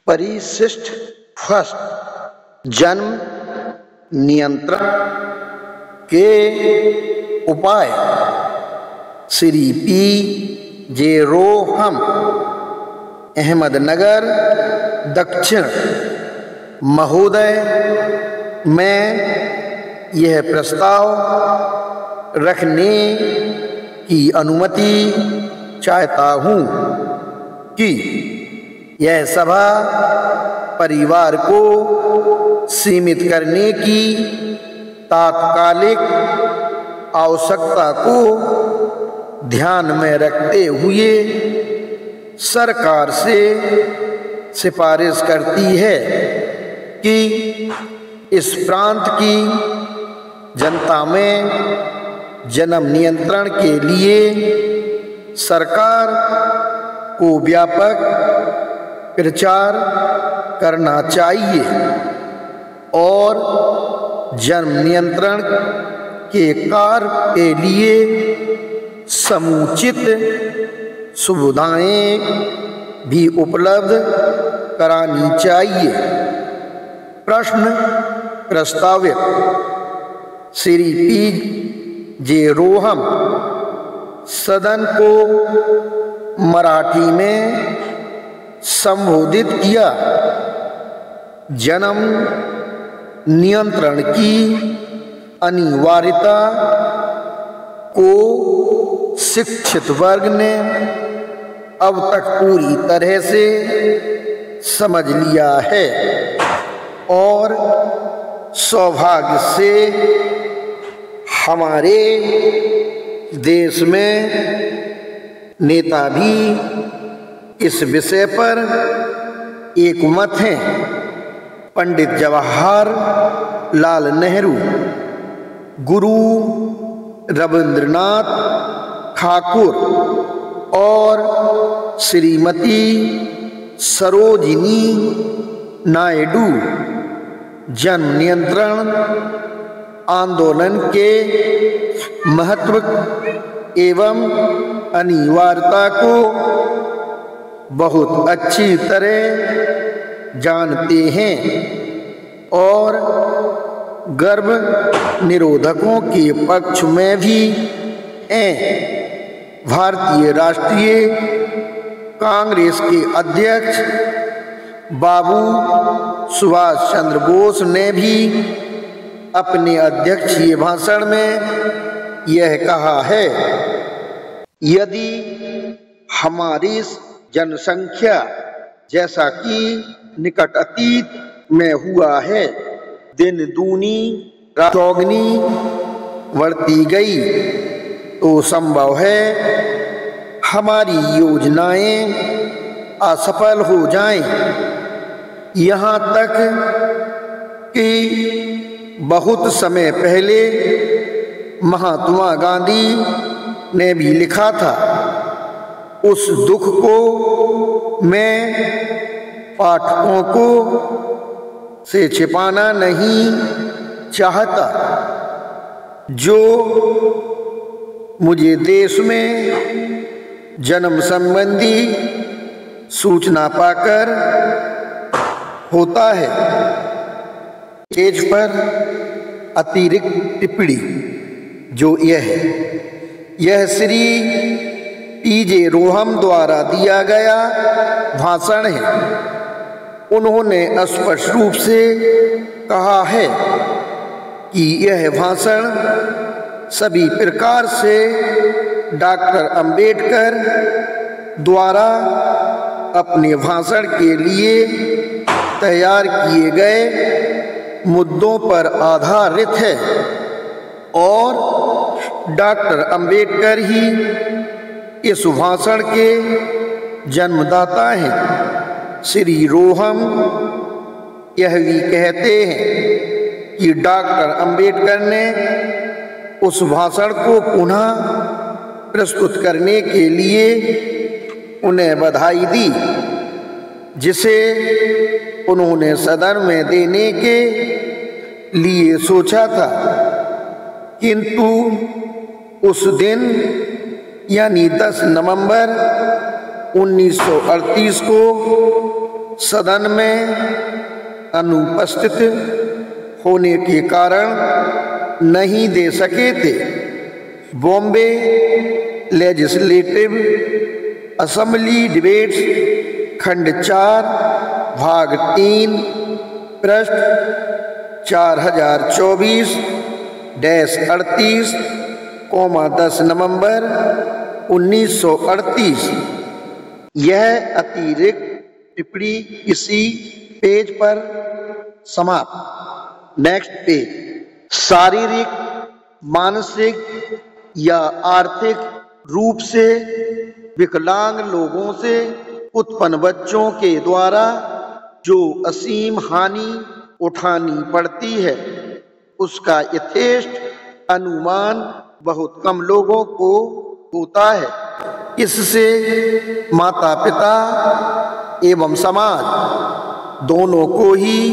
परिशिष्ट फर्स्ट जन्म नियंत्रण के उपाय श्री पी जे रोहम अहमदनगर दक्षिण महोदय मैं यह प्रस्ताव रखने की अनुमति चाहता हूँ कि यह सभा परिवार को सीमित करने की तात्कालिक आवश्यकता को ध्यान में रखते हुए सरकार से सिफारिश करती है कि इस प्रांत की जनता में जन्म नियंत्रण के लिए सरकार को व्यापक प्रचार करना चाहिए और जन्म नियंत्रण के कार्य के लिए समुचित सुविधाएं भी उपलब्ध करानी चाहिए। प्रश्न प्रस्तावित श्री पी जे रोहम सदन को मराठी में संबोधित किया। जन्म नियंत्रण की अनिवार्यता को शिक्षित वर्ग ने अब तक पूरी तरह से समझ लिया है और सौभाग्य से हमारे देश में नेता भी इस विषय पर एकमत हैं। पंडित जवाहरलाल नेहरू, गुरु रविंद्रनाथ ठाकुर और श्रीमती सरोजिनी नायडू जन्म नियंत्रण आंदोलन के महत्व एवं अनिवार्यता को बहुत अच्छी तरह जानते हैं और गर्भ निरोधकों के पक्ष में भी हैं। भारतीय राष्ट्रीय कांग्रेस के अध्यक्ष बाबू सुभाष चंद्र बोस ने भी अपने अध्यक्षीय भाषण में यह कहा है, यदि हमारी जनसंख्या जैसा कि निकट अतीत में हुआ है दिन दूनी रात चौगुनी बढ़ती गई तो संभव है हमारी योजनाएं असफल हो जाएं। यहाँ तक कि बहुत समय पहले महात्मा गांधी ने भी लिखा था। उस दुख को मैं पाठकों को से छिपाना नहीं चाहता जो मुझे देश में जन्म संबंधी सूचना पाकर होता है। पेज पर अतिरिक्त टिप्पणी जो यह श्री पी जे रोहम द्वारा दिया गया भाषण है। उन्होंने स्पष्ट रूप से कहा है कि यह भाषण सभी प्रकार से डॉक्टर अंबेडकर द्वारा अपने भाषण के लिए तैयार किए गए मुद्दों पर आधारित है और डॉक्टर अंबेडकर ही इस भाषण के जन्मदाता हैं। श्री रोहम यह भी कहते हैं कि डॉक्टर अंबेडकर ने उस भाषण को पुनः प्रस्तुत करने के लिए उन्हें बधाई दी जिसे उन्होंने सदन में देने के लिए सोचा था, किंतु उस दिन यानी 10 नवंबर 1938 को सदन में अनुपस्थित होने के कारण नहीं दे सके थे। बॉम्बे लेजिस्लेटिव असेंबली डिबेट्स खंड 4 भाग 3 पृष्ठ 4024-38, 10 नवंबर 1938। यह अतिरिक्त टिप्पणी इसी पेज पर समाप्त। Next page. शारीरिक, मानसिक या आर्थिक रूप से विकलांग लोगों से उत्पन्न बच्चों के द्वारा जो असीम हानि उठानी पड़ती है, उसका यथेष्ट अनुमान बहुत कम लोगों को होता है। इससे माता पिता एवं समाज दोनों को ही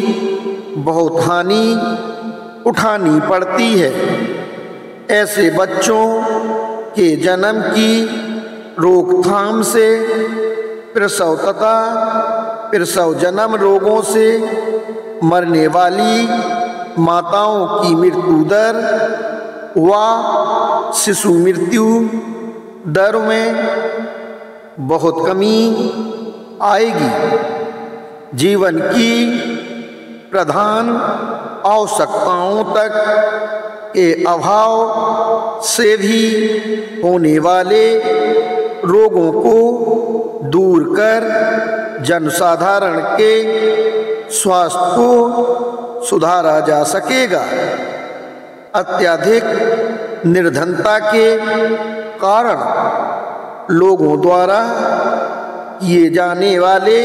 बहुत हानि उठानी पड़ती है। ऐसे बच्चों के जन्म की रोकथाम से प्रसव तथा प्रसव जन्म रोगों से मरने वाली माताओं की मृत्यु दर व शिशु मृत्यु दर में बहुत कमी आएगी। जीवन की प्रधान आवश्यकताओं तक के अभाव से भी होने वाले रोगों को दूर कर जनसाधारण के स्वास्थ्य को सुधारा जा सकेगा। अत्यधिक निर्धनता के कारण लोगों द्वारा किए जाने वाले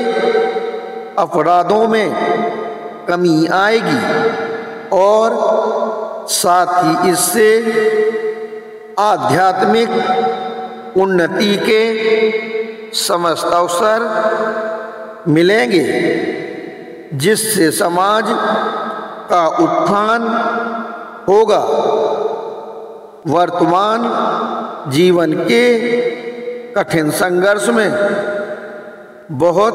अपराधों में कमी आएगी और साथ ही इससे आध्यात्मिक उन्नति के समस्त अवसर मिलेंगे, जिससे समाज का उत्थान होगा। वर्तमान जीवन के कठिन संघर्ष में बहुत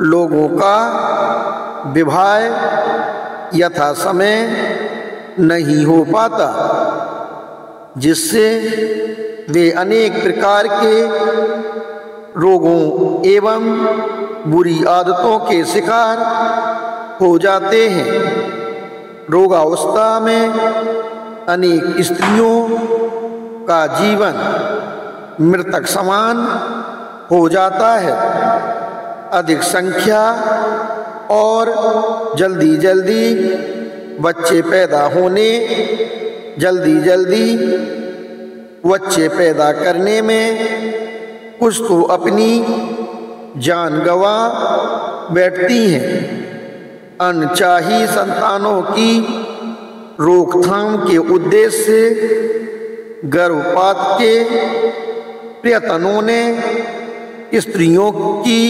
लोगों का विवाह यथा समय नहीं हो पाता, जिससे वे अनेक प्रकार के रोगों एवं बुरी आदतों के शिकार हो जाते हैं। रोगावस्था में अनेक स्त्रियों का जीवन मृतक समान हो जाता है। अधिक संख्या और जल्दी जल्दी बच्चे पैदा होने, जल्दी जल्दी बच्चे पैदा करने में कुछ तो अपनी जान गंवा बैठती हैं। अनचाही संतानों की रोकथाम के उद्देश्य से गर्भपात के प्रयत्नों ने स्त्रियों की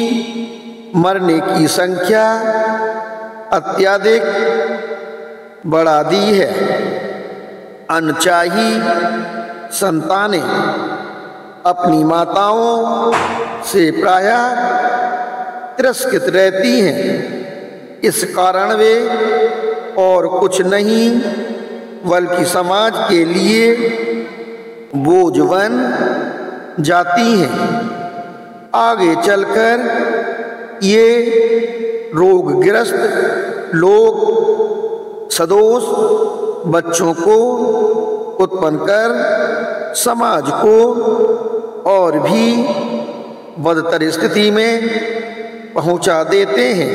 मरने की संख्या अत्यधिक बढ़ा दी है। अनचाही संतानें अपनी माताओं से प्रायः तिरस्कृत रहती हैं। इस कारण वे और कुछ नहीं बल्कि समाज के लिए बोझ बन जाती हैं। आगे चलकर ये रोगग्रस्त लोग सदोष बच्चों को उत्पन्न कर समाज को और भी बदतर स्थिति में पहुंचा देते हैं।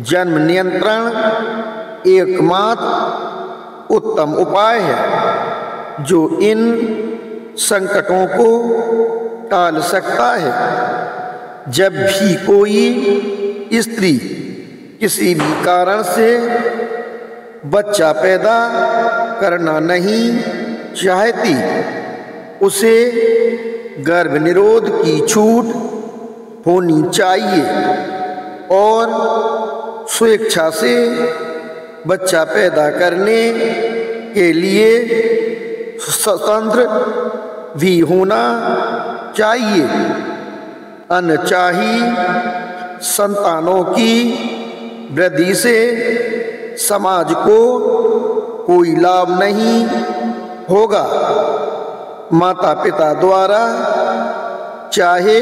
जन्म नियंत्रण एकमात्र उत्तम उपाय है जो इन संकटों को टाल सकता है। जब भी कोई स्त्री किसी भी कारण से बच्चा पैदा करना नहीं चाहती, उसे गर्भ निरोध की छूट होनी चाहिए और स्वेच्छा से बच्चा पैदा करने के लिए स्वतंत्र भी होना चाहिए। अनचाही संतानों की वृद्धि से समाज को कोई लाभ नहीं होगा। माता पिता द्वारा चाहे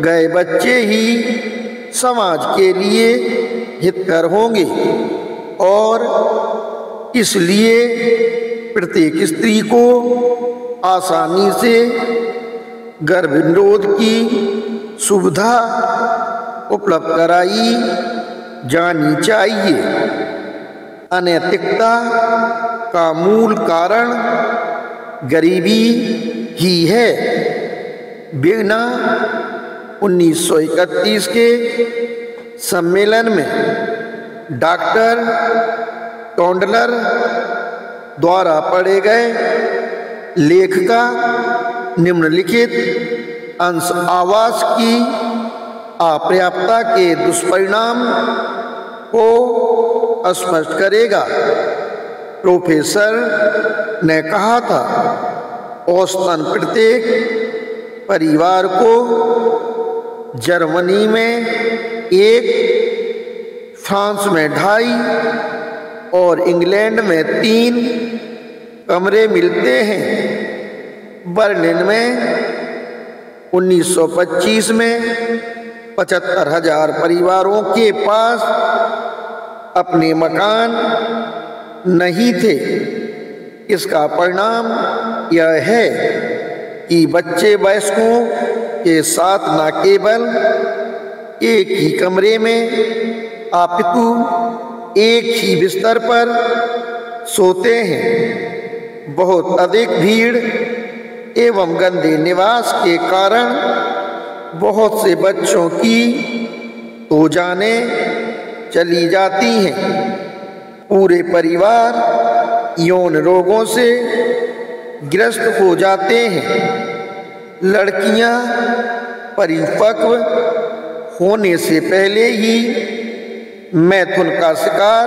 गए बच्चे ही समाज के लिए हितकर होंगे और इसलिए प्रत्येक स्त्री को आसानी से गर्भ निरोध की सुविधा उपलब्ध कराई जानी चाहिए। अनैतिकता का मूल कारण गरीबी ही है। बिना 1931 के सम्मेलन में डॉक्टर टोंडलर द्वारा पढ़े गए लेख का निम्नलिखित अंश आवास की अपर्याप्तता के दुष्परिणाम को स्पष्ट करेगा। प्रोफेसर ने कहा था, औसतन प्रत्येक परिवार को जर्मनी में 1, फ्रांस में 2.5 और इंग्लैंड में 3 कमरे मिलते हैं। बर्लिन में 1925 में 75,000 परिवारों के पास अपने मकान नहीं थे। इसका परिणाम यह है कि बच्चे वयस्कों के साथ न केवल एक ही कमरे में अपितु एक ही बिस्तर पर सोते हैं। बहुत अधिक भीड़ एवं गंदे निवास के कारण बहुत से बच्चों की तो जानें चली जाती हैं। पूरे परिवार यौन रोगों से ग्रस्त हो जाते हैं। लड़कियां परिपक्व होने से पहले ही मैथुन का शिकार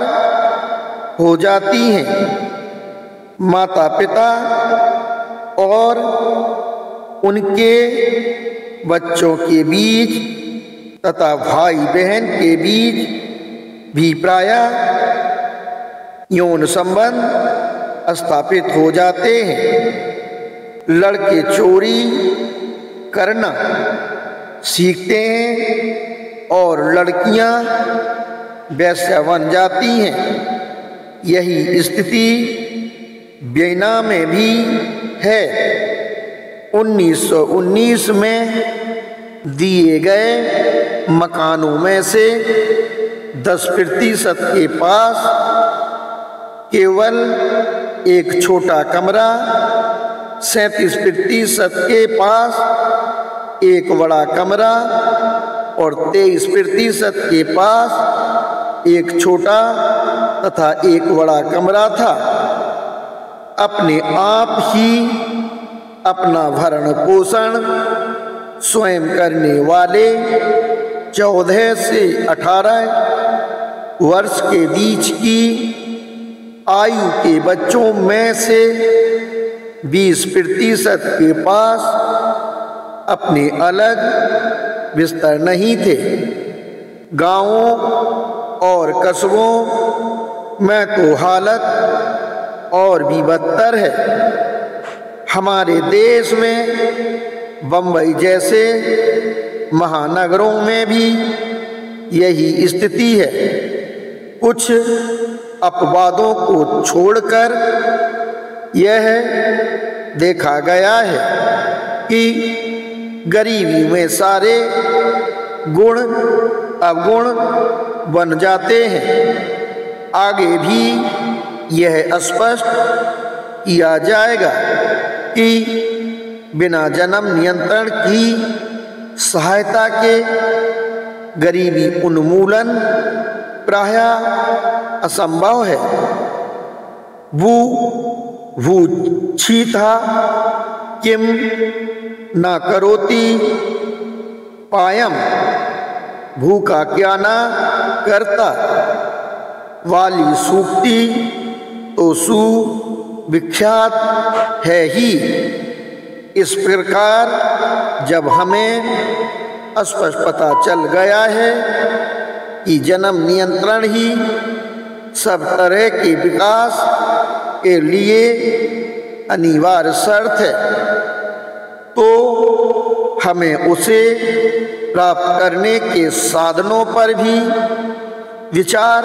हो जाती हैं। माता पिता और उनके बच्चों के बीच तथा भाई बहन के बीच भी प्रायः यौन संबंध स्थापित हो जाते हैं। लड़के चोरी करना सीखते हैं और लड़कियां वैश्या बन जाती हैं। यही स्थिति वियना में भी है। 1919 में दिए गए मकानों में से 10% के पास केवल एक छोटा कमरा, 37% के पास एक बड़ा कमरा और 23% के पास एक छोटा तथा एक बड़ा कमरा था। अपने आप ही अपना भरण पोषण स्वयं करने वाले 14 से 18 वर्ष के बीच की आयु के बच्चों में से 20% के पास अपने अलग बिस्तर नहीं थे। गांवों और कस्बों में तो हालत और भी बदतर है। हमारे देश में बंबई जैसे महानगरों में भी यही स्थिति है। कुछ अपवादों को छोड़कर यह देखा गया है कि गरीबी में सारे गुण अवगुण बन जाते हैं। आगे भी यह स्पष्ट किया जाएगा कि बिना जन्म नियंत्रण की सहायता के गरीबी उन्मूलन प्रायः असंभव है। भूछीथा किम न करोति पायम, भूखा क्या ना करता वाली सूक्ति तो सुविख्यात है ही। इस प्रकार जब हमें स्पष्ट पता चल गया है कि जन्म नियंत्रण ही सब तरह के विकास के लिए अनिवार्य शर्त है, तो हमें उसे प्राप्त करने के साधनों पर भी विचार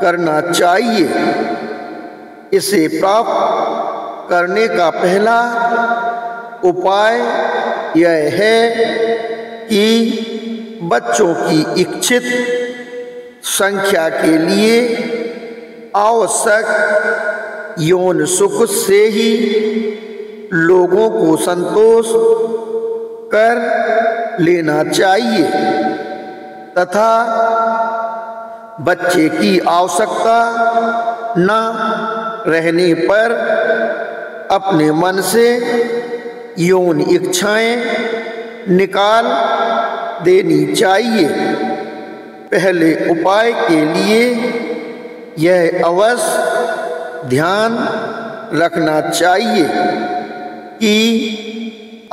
करना चाहिए। इसे प्राप्त करने का पहला उपाय यह है कि बच्चों की इच्छित संख्या के लिए आवश्यक यौन सुख से ही लोगों को संतोष कर लेना चाहिए तथा बच्चे की आवश्यकता न रहने पर अपने मन से यौन इच्छाएं निकाल देनी चाहिए। पहले उपाय के लिए यह अवश्य ध्यान रखना चाहिए कि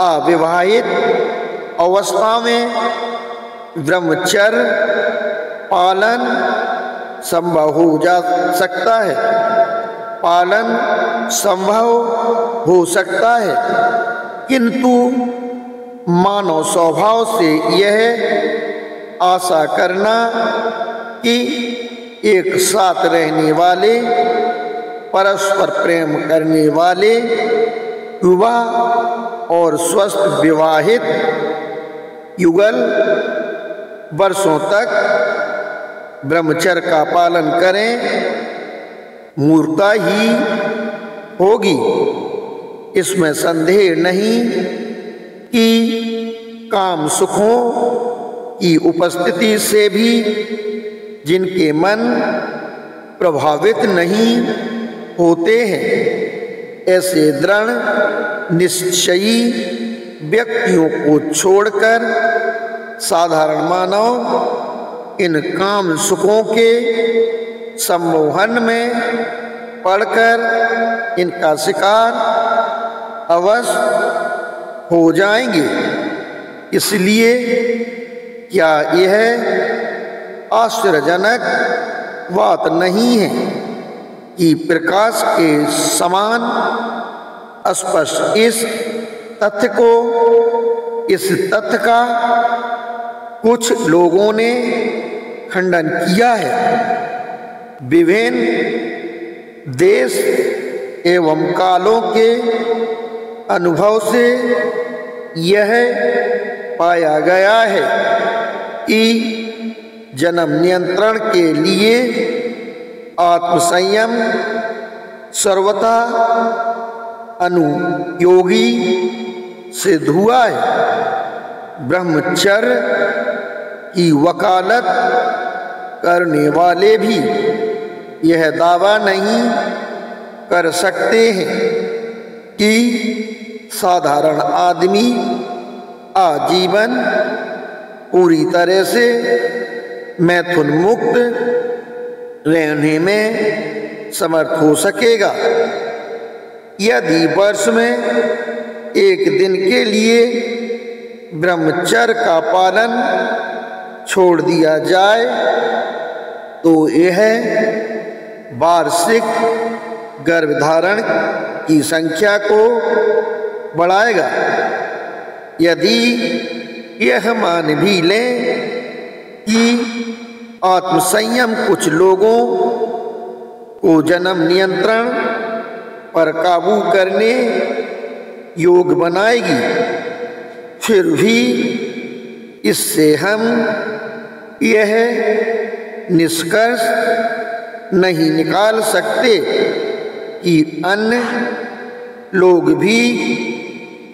अविवाहित अवस्था में ब्रह्मचर्य पालन संभव हो जा सकता है, किंतु मानव स्वभाव से यह आशा करना कि एक साथ रहने वाले परस्पर प्रेम करने वाले युवा और स्वस्थ विवाहित युगल वर्षों तक ब्रह्मचर्य का पालन करें मूर्खता ही होगी। इसमें संदेह नहीं कि काम सुखों की उपस्थिति से भी जिनके मन प्रभावित नहीं होते हैं, ऐसे दृढ़ निश्चयी व्यक्तियों को छोड़कर साधारण मानव इन काम सुखों के सम्मोहन में पड़कर इनका शिकार अवश्य हो जाएंगे। इसलिए क्या यह आश्चर्यजनक बात नहीं है कि प्रकाश के समान स्पष्ट इस तथ्य का कुछ लोगों ने खंडन किया है। विभिन्न देश एवं कालों के अनुभव से यह पाया गया है कि जन्म नियंत्रण के लिए आत्मसंयम सर्वथा अनुयोगी सिद्ध हुआ है। ब्रह्मचर्य की वकालत करने वाले भी यह दावा नहीं कर सकते हैं कि साधारण आदमी आजीवन पूरी तरह से मैथुन मुक्त रहने में समर्थ हो सकेगा। यदि वर्ष में एक दिन के लिए ब्रह्मचर्य का पालन छोड़ दिया जाए तो यह वार्षिक गर्भधारण की संख्या को बढ़ाएगा। यदि यह मान भी लें कि आत्मसंयम कुछ लोगों को जन्म नियंत्रण पर काबू करने योग्य बनाएगी, फिर भी इससे हम यह निष्कर्ष नहीं निकाल सकते कि अन्य लोग भी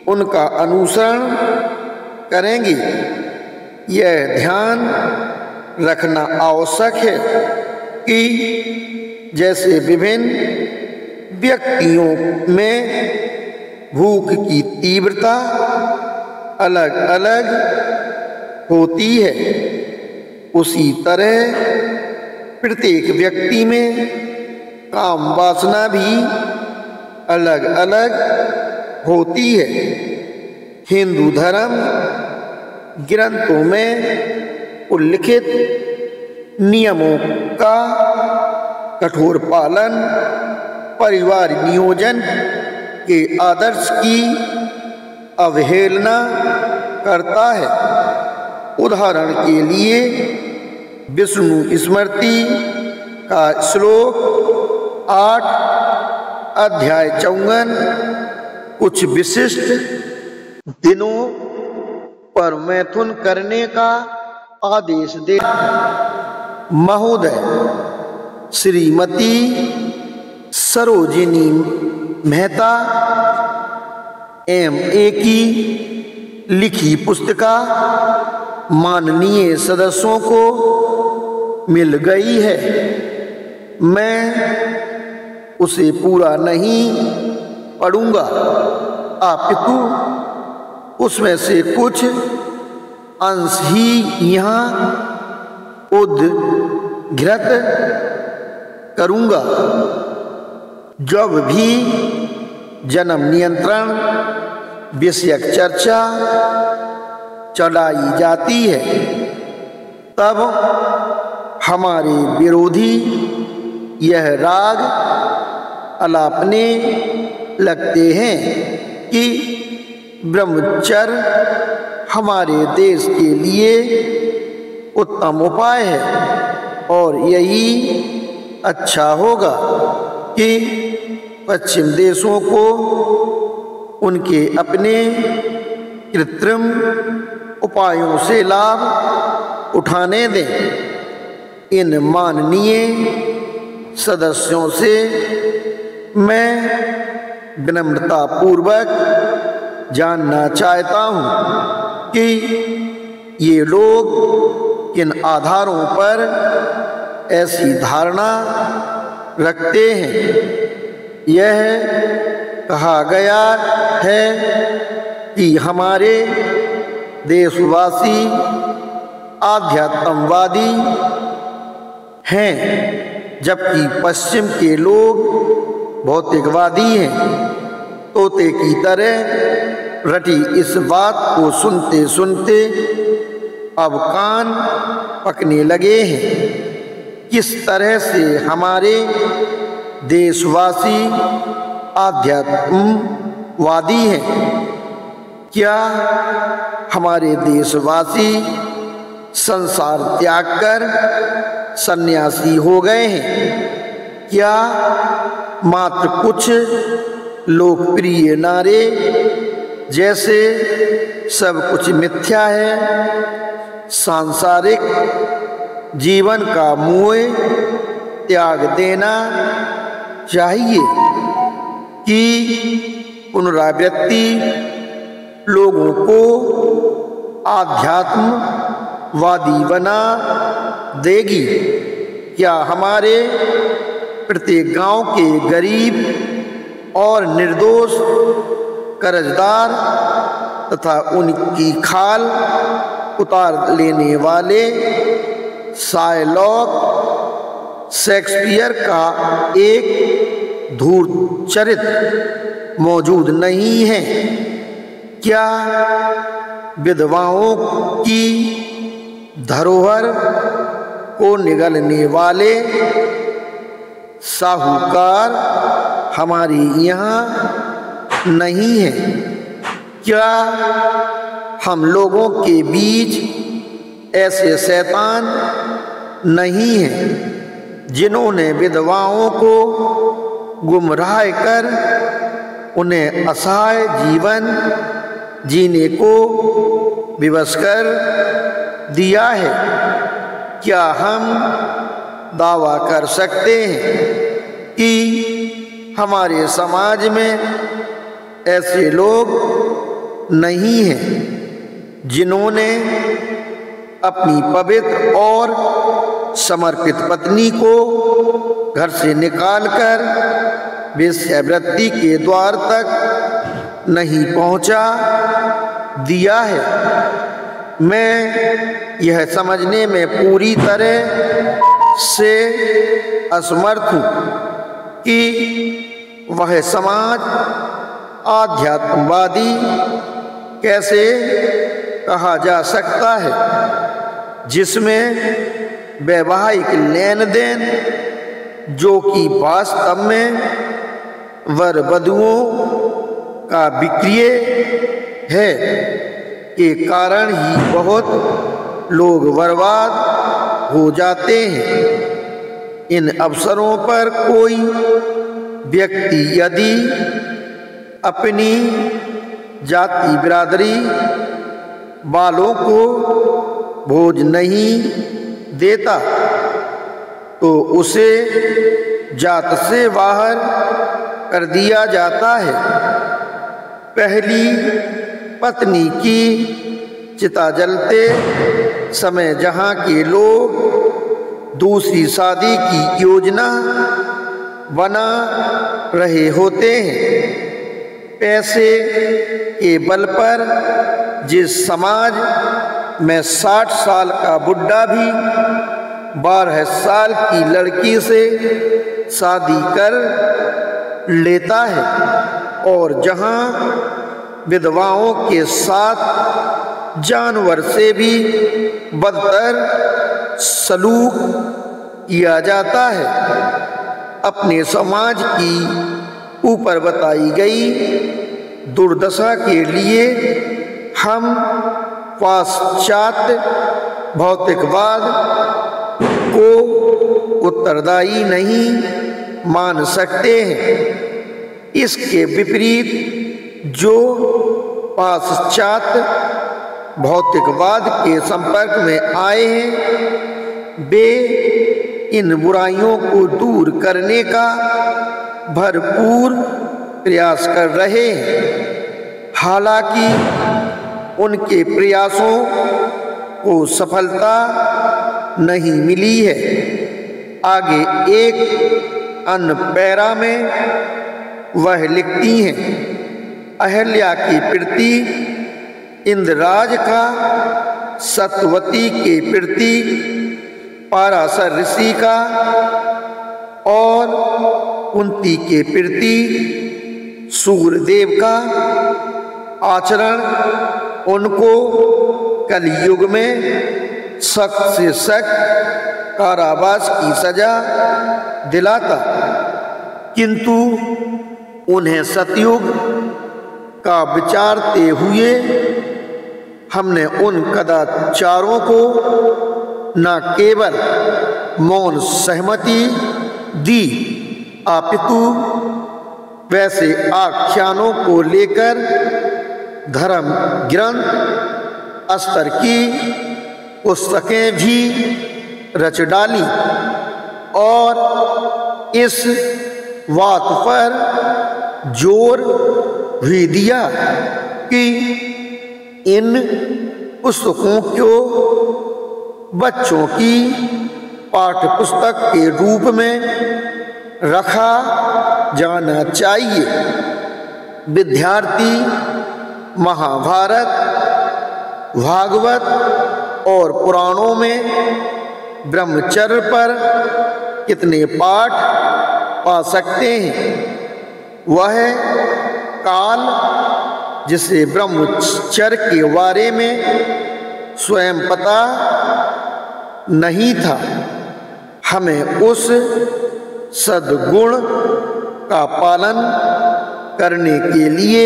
उनका अनुसरण करेंगे। यह ध्यान रखना आवश्यक है कि जैसे विभिन्न व्यक्तियों में भूख की तीव्रता अलग अलग होती है, उसी तरह प्रत्येक व्यक्ति में काम वासना भी अलग अलग होती है। हिंदू धर्म ग्रंथों में उल्लिखित नियमों का कठोर पालन, परिवार नियोजन के आदर्श की अवहेलना करता है। उदाहरण के लिए विष्णु स्मृति का श्लोक 8 अध्याय 54 कुछ विशिष्ट दिनों पर मैथुन करने का आदेश दे। महोदय श्रीमती सरोजिनी मेहता MA की लिखी पुस्तिका माननीय सदस्यों को मिल गई है। मैं उसे पूरा नहीं पढ़ूंगा, अपितु उसमें से कुछ अंश ही यहाँ उद्धृत करूंगा। जब भी जन्म नियंत्रण विषयक चर्चा चलाई जाती है, तब हमारे विरोधी यह राग अलापने लगते हैं कि ब्रह्मचर्य हमारे देश के लिए उत्तम उपाय है और यही अच्छा होगा कि पश्चिम देशों को उनके अपने कृत्रिम उपायों से लाभ उठाने दें। इन माननीय सदस्यों से मैं विनम्रता पूर्वक जानना चाहता हूं कि ये लोग किन आधारों पर ऐसी धारणा रखते हैं। यह कहा गया है कि हमारे देशवासी आध्यात्मवादी हैं, जबकि पश्चिम के लोग भौतिकवादी हैं। तोते की तरह रटी इस बात को सुनते सुनते अब कान पकने लगे हैं। किस तरह से हमारे देशवासी आध्यात्मवादी हैं? क्या हमारे देशवासी संसार त्याग कर सन्यासी हो गए हैं? क्या मात्र कुछ लोकप्रिय नारे जैसे सब कुछ मिथ्या है, सांसारिक जीवन का मोह त्याग देना चाहिए कि पुनरावृत्ति लोगों को आध्यात्मवादी बना देगी? क्या हमारे प्रत्येक गांव के गरीब और निर्दोष कर्जदार तथा उनकी खाल उतार लेने वाले शायलॉक शेक्सपियर का एक धूर्त चरित्र मौजूद नहीं है? क्या विधवाओं की धरोहर को निगलने वाले साहूकार हमारे यहाँ नहीं है? क्या हम लोगों के बीच ऐसे शैतान नहीं हैं जिन्होंने विधवाओं को गुमराह कर उन्हें असहाय जीवन जीने को विवश कर दिया है? क्या हम दावा कर सकते हैं कि हमारे समाज में ऐसे लोग नहीं हैं जिन्होंने अपनी पवित्र और समर्पित पत्नी को घर से निकालकर वेश्यावृत्ति के द्वार तक नहीं पहुंचा दिया है? मैं यह समझने में पूरी तरह से असमर्थ हूँ कि वह समाज आध्यात्मवादी कैसे कहा जा सकता है, जिसमें वैवाहिक लेन देन, जो कि वास्तव में वर वधुओं का विक्रय है, के कारण ही बहुत लोग बर्बाद हो जाते हैं। इन अवसरों पर कोई व्यक्ति यदि अपनी जाति बिरादरी वालों को भोज नहीं देता तो उसे जात से बाहर कर दिया जाता है। पहली पत्नी की चिता जलते समय जहाँ के लोग दूसरी शादी की योजना बना रहे होते हैं, पैसे के बल पर जिस समाज में 60 साल का बुढ़ा भी 12 साल की लड़की से शादी कर लेता है, और जहाँ विधवाओं के साथ जानवर से भी बदतर सलूक किया जाता है। अपने समाज की ऊपर बताई गई दुर्दशा के लिए हम पाश्चात्य भौतिकवाद को उत्तरदायी नहीं मान सकते हैं। इसके विपरीत जो पाश्चात्य भौतिकवाद के संपर्क में आए हैं, वे इन बुराइयों को दूर करने का भरपूर प्रयास कर रहे हैं। हालांकि उनके प्रयासों को सफलता नहीं मिली है। आगे एक अन्य पैरा में वह लिखती हैं, अहल्या की प्रति इंद्रराज का सत्यवती के प्रति पाराशर ऋषि का और कुंती के प्रति सूर्यदेव का आचरण उनको कलयुग में सख्त से सख्त कारावास की सजा दिलाता, किंतु उन्हें सतयुग का विचारते हुए हमने उन कदाचारों को न केवल मौन सहमति दी, अपितु वैसे आख्यानों को लेकर धर्म ग्रंथ स्तर की पुस्तकें भी रच डाली और इस बात पर जोर भी दिया कि इन पुस्तकों को बच्चों की पाठ्य पुस्तक के रूप में रखा जाना चाहिए। विद्यार्थी महाभारत, भागवत और पुराणों में ब्रह्मचर्य पर कितने पाठ पा सकते हैं। वह काल जिसे ब्रह्मचर्य के बारे में स्वयं पता नहीं था, हमें उस सद्गुण का पालन करने के लिए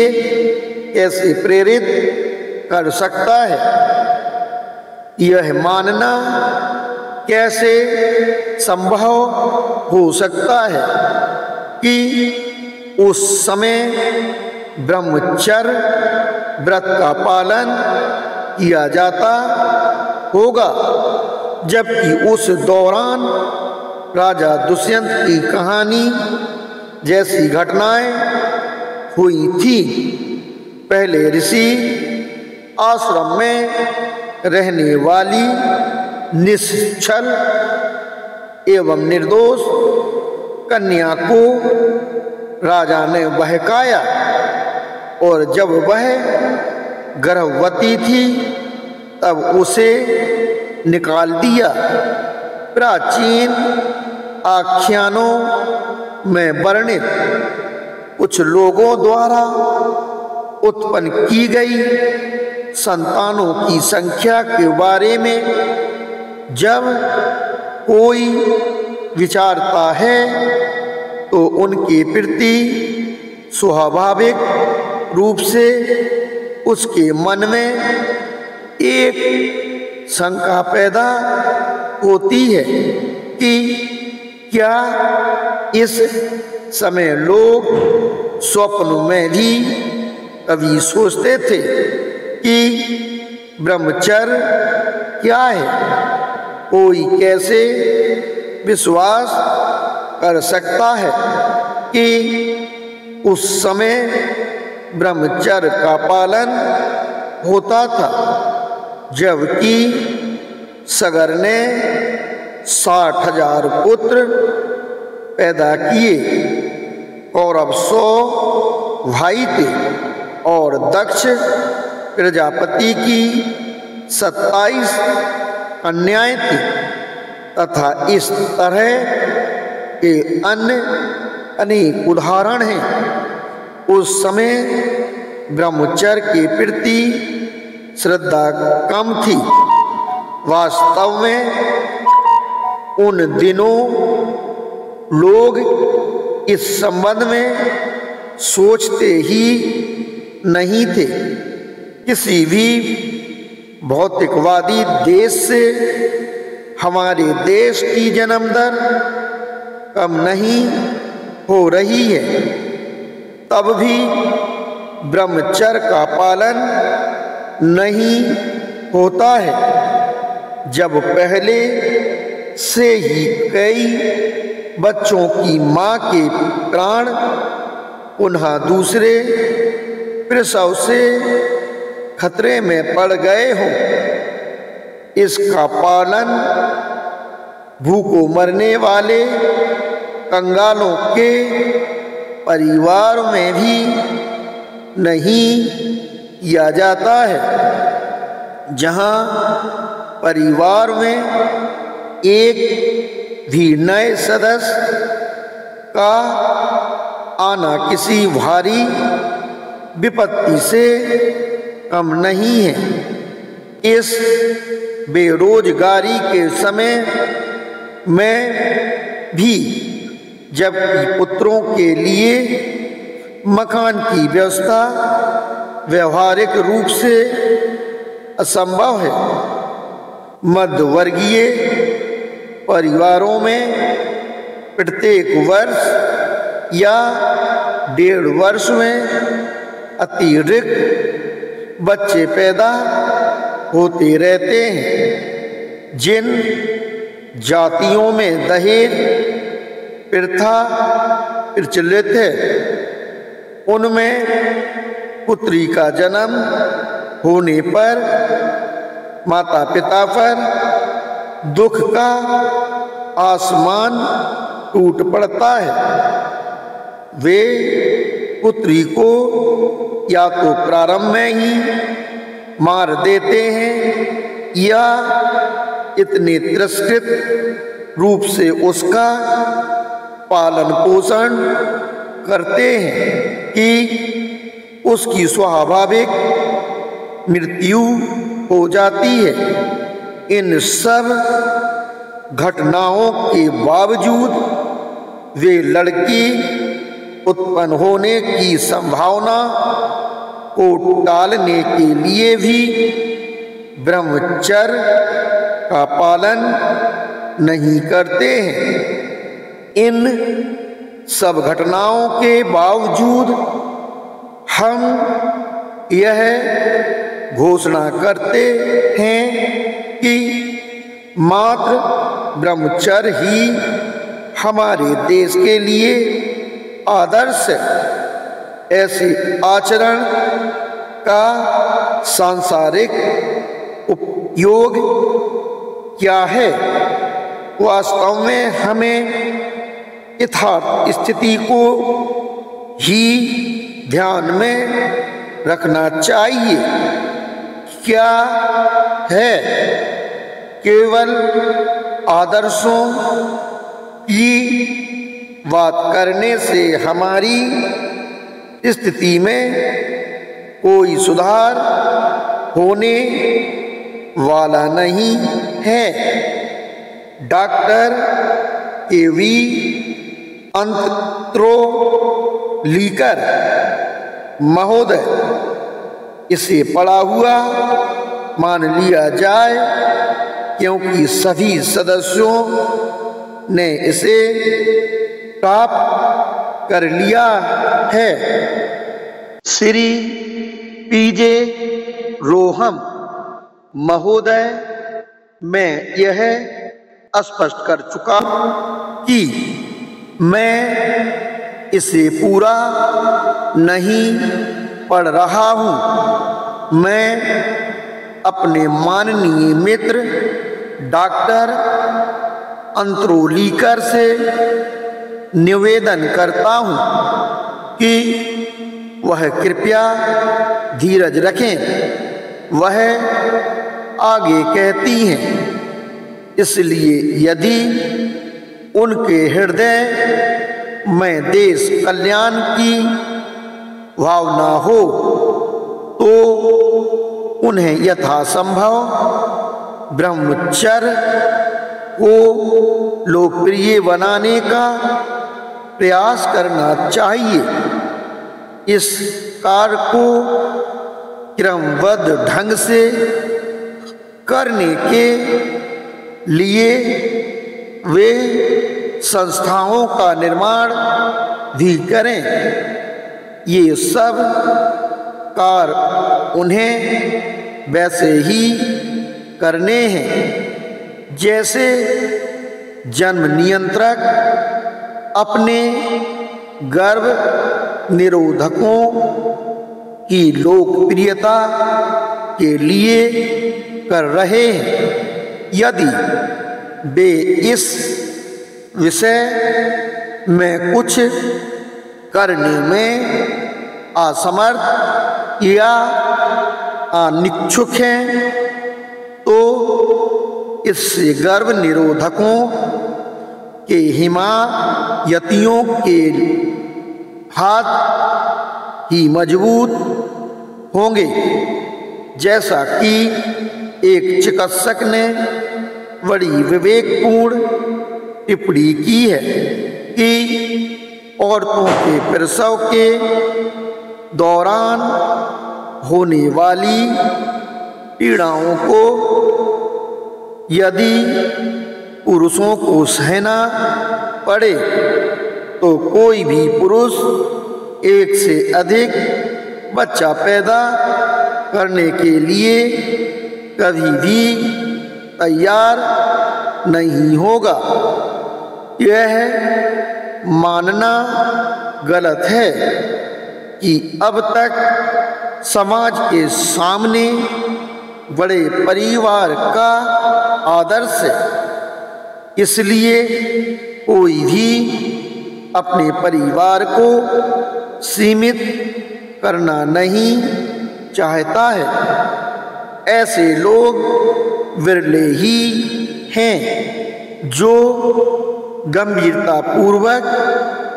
कैसे प्रेरित कर सकता है। यह मानना कैसे संभव हो सकता है कि उस समय ब्रह्मचर्य व्रत का पालन किया जाता होगा, जबकि उस दौरान राजा दुष्यंत की कहानी जैसी घटनाएं हुई थी। पहले ऋषि आश्रम में रहने वाली निश्चल एवं निर्दोष कन्या को राजा ने बहकाया, और जब वह गर्भवती थी तब उसे निकाल दिया। प्राचीन आख्यानों में वर्णित कुछ लोगों द्वारा उत्पन्न की गई संतानों की संख्या के बारे में जब कोई विचारता है तो उनके प्रति स्वाभाविक रूप से उसके मन में एक शंका पैदा होती है कि क्या इस समय लोग स्वप्न में भी कभी सोचते थे कि ब्रह्मचर्य क्या है? कोई कैसे विश्वास कर सकता है कि उस समय ब्रह्मचर्य का पालन होता था, जबकि सगर ने 60,000 पुत्र पैदा किए और अब 100 भाई थे और दक्ष प्रजापति की 27 कन्याएं थी तथा इस तरह के अन्य अनेक उदाहरण हैं। उस समय ब्रह्मचर्य के प्रति श्रद्धा कम थी। वास्तव में उन दिनों लोग इस संबंध में सोचते ही नहीं थे। किसी भी भौतिकवादी देश से हमारे देश की जन्म दर कम नहीं हो रही है, तब भी ब्रह्मचर्य का पालन नहीं होता है। जब पहले से ही कई बच्चों की मां के प्राण पुनः दूसरे प्रसव से खतरे में पड़ गए हों, इसका पालन भूखों मरने वाले कंगालों के परिवार में भी नहीं किया जाता है। जहां परिवार में एक भी नए सदस्य का आना किसी भारी विपत्ति से कम नहीं है। इस बेरोजगारी के समय में भी जबकि पुत्रों के लिए मकान की व्यवस्था व्यवहारिक रूप से असंभव है, मध्यवर्गीय परिवारों में प्रत्येक वर्ष या 1.5 वर्ष में अतिरिक्त बच्चे पैदा होते रहते हैं। जिन जातियों में दहेज प्रथा प्रचलित है, उनमें पुत्री का जन्म होने पर माता पिता पर दुख का आसमान टूट पड़ता है। वे पुत्री को या तो प्रारंभ में ही मार देते हैं या इतने तिरस्कृत रूप से उसका पालन पोषण करते हैं कि उसकी स्वाभाविक मृत्यु हो जाती है। इन सब घटनाओं के बावजूद वे लड़की उत्पन्न होने की संभावना को टालने के लिए भी ब्रह्मचर्य का पालन नहीं करते हैं। इन सब घटनाओं के बावजूद हम यह घोषणा करते हैं कि मात्र ब्रह्मचर्य ही हमारे देश के लिए आदर्श है। ऐसे आचरण का सांसारिक उपयोग क्या है? वास्तव में हमें यथार्थ स्थिति को ही ध्यान में रखना चाहिए। क्या है केवल आदर्शों की बात करने से हमारी स्थिति में कोई सुधार होने वाला नहीं है। Doctor KV. अंत्रोलीकर महोदय इसे पढ़ा हुआ मान लिया जाए, क्योंकि सभी सदस्यों ने इसे प्राप्त कर लिया है। श्री पी.जे. रोहम महोदय, मैं यह स्पष्ट कर चुका कि मैं इसे पूरा नहीं पढ़ रहा हूँ। मैं अपने माननीय मित्र डॉक्टर अंत्रोलीकर से निवेदन करता हूँ कि वह कृपया धीरज रखें। वह आगे कहती हैं, इसलिए यदि उनके हृदय में देश कल्याण की भावना हो तो उन्हें यथासंभव ब्रह्मचर्य को लोकप्रिय बनाने का प्रयास करना चाहिए। इस कार्य को क्रमबद्ध ढंग से करने के लिए वे संस्थाओं का निर्माण भी करें। ये सब कार्य उन्हें वैसे ही करने हैं जैसे जन्म नियंत्रक अपने गर्भ निरोधकों की लोकप्रियता के लिए कर रहे हैं। यदि वे इस विषय में कुछ करने में असमर्थ या अनिच्छुक हैं तो इससे गर्भ निरोधकों के हिमायतियों के हाथ ही मजबूत होंगे। जैसा कि एक चिकित्सक ने बड़ी विवेकपूर्ण टिप्पणी की है कि औरतों के प्रसव के दौरान होने वाली पीड़ाओं को यदि पुरुषों को सहना पड़े तो कोई भी पुरुष एक से अधिक बच्चा पैदा करने के लिए कभी भी तैयार नहीं होगा। यह मानना गलत है कि अब तक समाज के सामने बड़े परिवार का आदर्श है, इसलिए कोई भी अपने परिवार को सीमित करना नहीं चाहता है। ऐसे लोग विरले ही हैं जो गंभीरता पूर्वक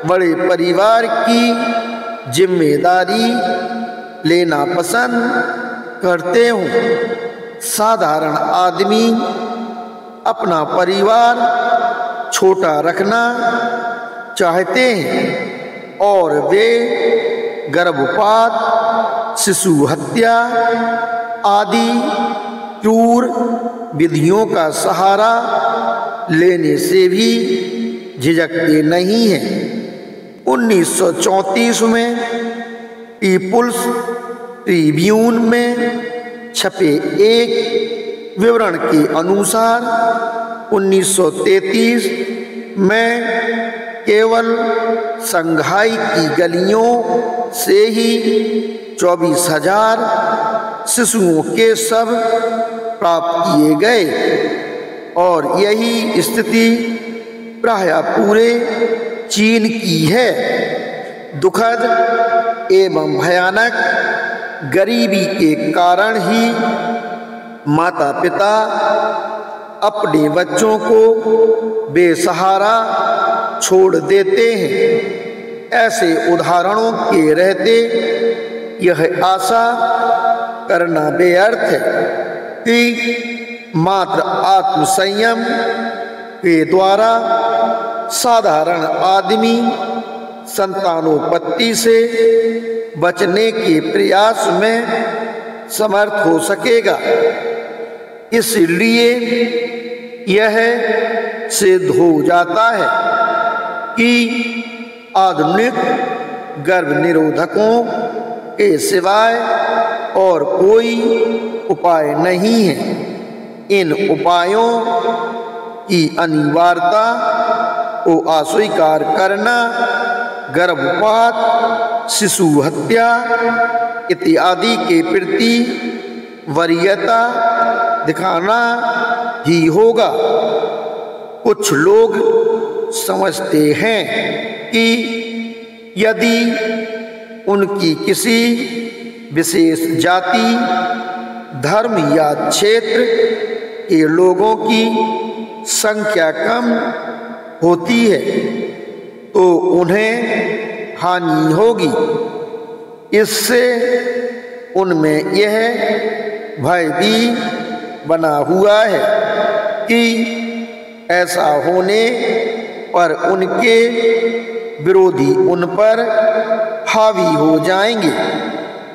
बड़े परिवार की जिम्मेदारी लेना पसंद करते हों। साधारण आदमी अपना परिवार छोटा रखना चाहते हैं और वे गर्भपात, शिशु हत्या आदि क्रूर विधियों का सहारा लेने से भी झिझकते नहीं हैं। 1934 में पीपुल्स ट्रिब्यून में छपे एक विवरण के अनुसार 1933 में केवल संघाई की गलियों से ही 24,000 शिशुओं के शव प्राप्त किए गए और यही स्थिति प्रायः पूरे चीन की है। दुखद एवं भयानक गरीबी के कारण ही माता पिता अपने बच्चों को बेसहारा छोड़ देते हैं। ऐसे उदाहरणों के रहते यह आशा करना व्यर्थ है कि मात्र आत्म संयम के द्वारा साधारण आदमी संतानोत्पत्ति से बचने के प्रयास में समर्थ हो सकेगा। इसलिए यह सिद्ध हो जाता है कि आधुनिक गर्भ निरोधकों के सिवाय और कोई उपाय नहीं है। इन उपायों की अनिवार्यता को अस्वीकार करना गर्भपात, शिशु हत्या इत्यादि के प्रति वरीयता दिखाना ही होगा। कुछ लोग समझते हैं कि यदि उनकी किसी विशेष जाति, धर्म या क्षेत्र के लोगों की संख्या कम होती है तो उन्हें हानि होगी। इससे उनमें यह भय भी बना हुआ है कि ऐसा होने पर उनके विरोधी उन पर हावी हो जाएंगे।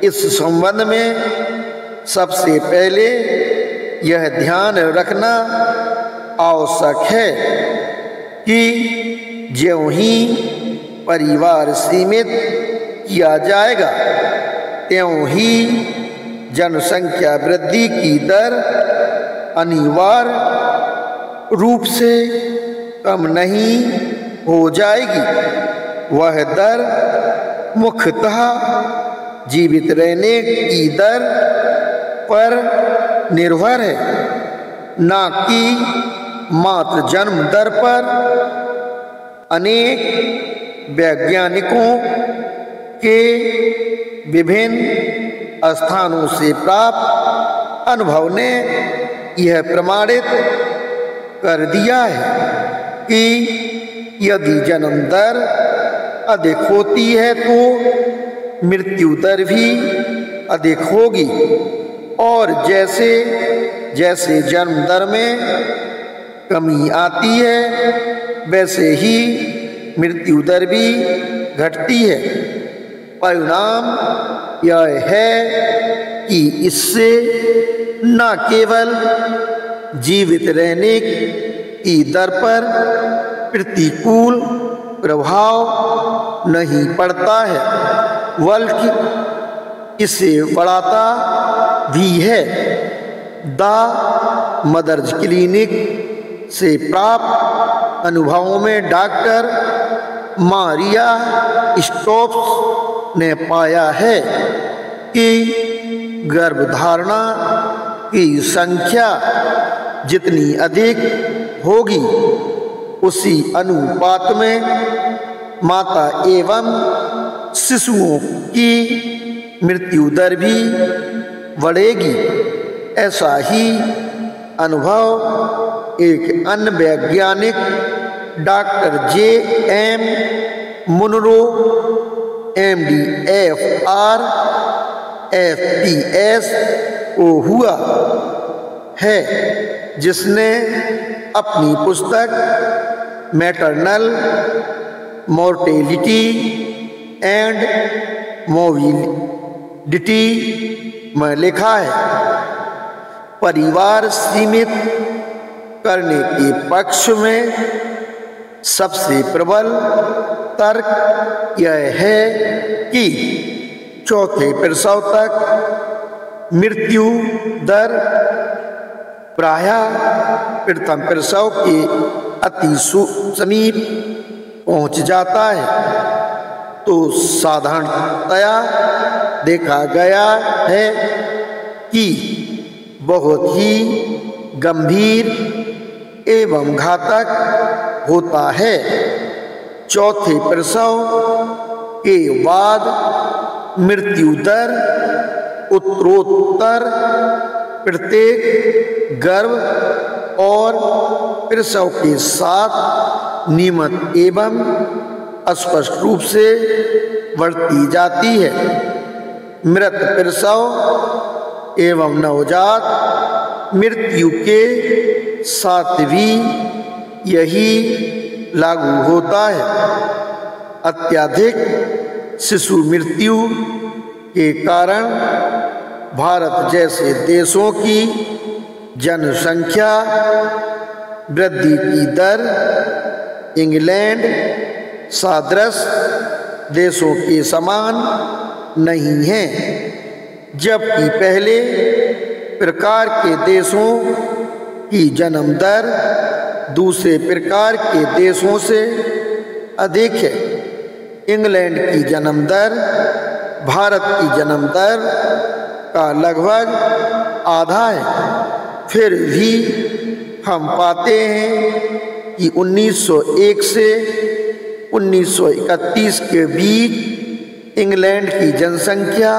इस संबंध में सबसे पहले यह ध्यान रखना आवश्यक है कि ज्यों ही परिवार सीमित किया जाएगा त्यों ही जनसंख्या वृद्धि की दर अनिवार्य रूप से कम नहीं हो जाएगी। वह दर मुख्यतः जीवित रहने की दर पर निर्भर है, न कि मात्र जन्म दर पर। अनेक वैज्ञानिकों के विभिन्न स्थानों से प्राप्त अनुभव ने यह प्रमाणित कर दिया है कि यदि जन्म दर अधिक होती है तो मृत्यु दर भी अधिक होगी, और जैसे जैसे जन्म दर में कमी आती है वैसे ही मृत्यु दर भी घटती है। परिणाम यह है कि इससे न केवल जीवित रहने की दर पर प्रतिकूल प्रभाव नहीं पड़ता है बल्कि इसे बढ़ाता भी है। द मदर्स क्लिनिक से प्राप्त अनुभवों में डॉक्टर मारिया स्टोप्स ने पाया है कि गर्भधारणा की संख्या जितनी अधिक होगी उसी अनुपात में माता एवं शिशुओं की मृत्यु दर भी बढ़ेगी। ऐसा ही अनुभव एक अन्य वैज्ञानिक doctor J.M. Munro MD FR FPS को हुआ है, जिसने अपनी पुस्तक मैटरनल मोर्टेलिटी एंड मोबिलिटी में लिखा है। परिवार सीमित करने के पक्ष में सबसे प्रबल तर्क यह है कि चौथे प्रसव तक मृत्यु दर प्रायः प्रथम प्रसव के अति समीप पहुंच जाता है। तो साधारणतया देखा गया है कि बहुत ही गंभीर एवं घातक होता है। चौथे प्रसव के बाद मृत्यु दर उत्तरोत्तर प्रत्येक गर्भ और प्रसव के साथ नियमित एवं स्पष्ट रूप से बढ़ती जाती है। मृत प्रसव एवं नवजात मृत्यु के साथ भी यही लागू होता है। अत्यधिक शिशु मृत्यु के कारण भारत जैसे देशों की जनसंख्या वृद्धि की दर इंग्लैंड सदृश देशों के समान नहीं है, जबकि पहले प्रकार के देशों की जन्म दर दूसरे प्रकार के देशों से अधिक है। इंग्लैंड की जन्म दर भारत की जन्म दर का लगभग आधा है। फिर भी हम पाते हैं कि 1901 से 1931 के बीच इंग्लैंड की जनसंख्या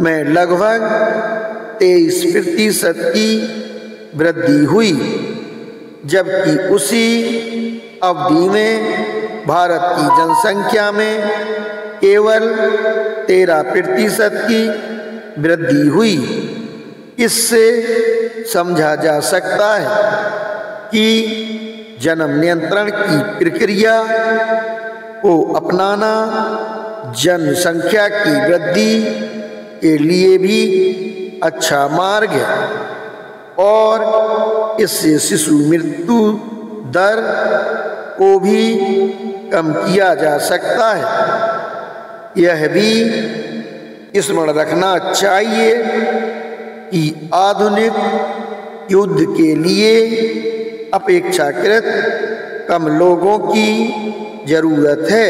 में लगभग 23% की वृद्धि हुई, जबकि उसी अवधि में भारत की जनसंख्या में केवल 13% की वृद्धि हुई। इससे समझा जा सकता है कि जन्म नियंत्रण की प्रक्रिया को अपनाना जनसंख्या की वृद्धि के लिए भी अच्छा मार्ग है और इससे शिशु मृत्यु दर को भी कम किया जा सकता है। यह भी स्मरण रखना चाहिए कि आधुनिक युद्ध के लिए अपेक्षाकृत कम लोगों की जरूरत है।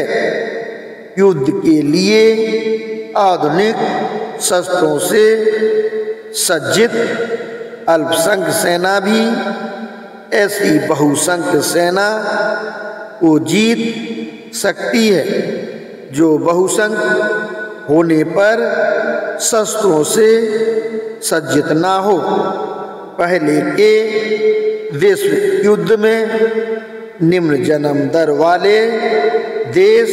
युद्ध के लिए आधुनिक शस्त्रों से सज्जित अल्पसंख्यक सेना भी ऐसी बहुसंख्यक सेना को जीत सकती है जो बहुसंख्यक होने पर शस्त्रों से सज्जित ना हो। पहले के विश्व युद्ध में निम्न जन्म दर वाले देश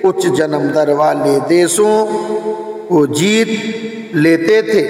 उच्च जन्म दर वाले देशों को जीत लेते थे।